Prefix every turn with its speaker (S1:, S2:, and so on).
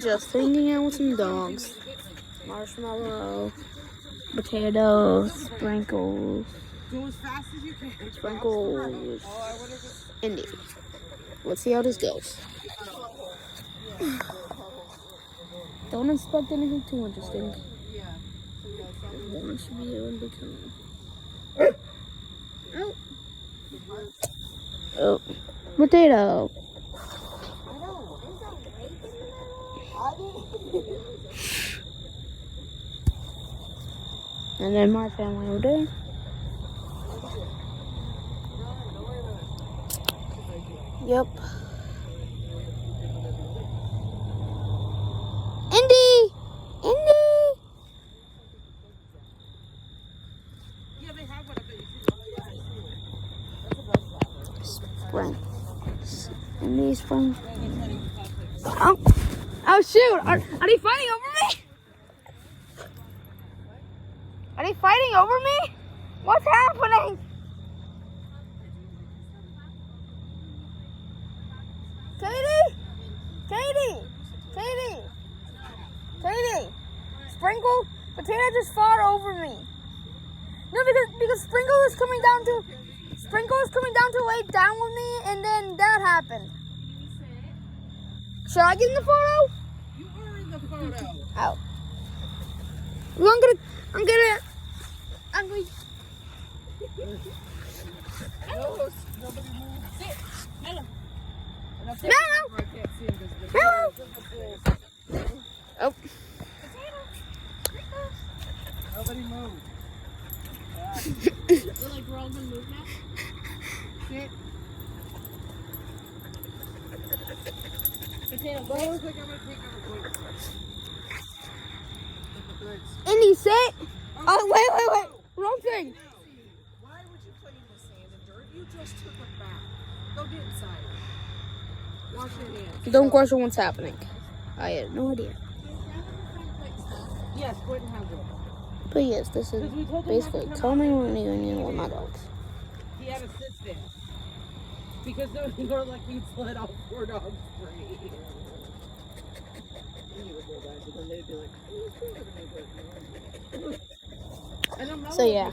S1: Just hanging out with some dogs. Marshmallow, potatoes, sprinkles, sprinkles, Indy. Let's see how this goes. Don't expect anything too interesting. One should be in between. Oh, potato. And then my family over there. Yep. Indy! Indy! Spring. Indy spring. Oh shoot! Are they fighting over me? Are they fighting over me? What's happening? Katie! Katie! Katie! Katie! Sprinkle, potato just fought over me. No, because Sprinkle was coming down to lay down with me, and then that happened. Should I get in the photo?
S2: You are in the photo.
S1: Oh. Well, I'm gonna.
S2: No, nobody move. Sit. Hello.
S1: No.
S2: I can't see him because
S1: No. Oh.
S2: nobody move.
S3: We're like, we're all gonna move now?
S2: Sit.
S3: Potato,
S2: Well, it looks like I'm gonna take over.
S1: Indy, sit. Oh, wait. Wrong thing.
S2: Why would you play in the sand and dirt? You just took a bath. Go get inside. Wash your hands.
S1: Don't question what's happening. I had no idea.
S2: Yes, go ahead and have it.
S1: But yes, this is basically Tommy reunion with my dogs.
S2: He had a sit stand. Because they were like, he'd let all 4 dogs free. And he would go back, and then they'd be like,
S1: So yeah.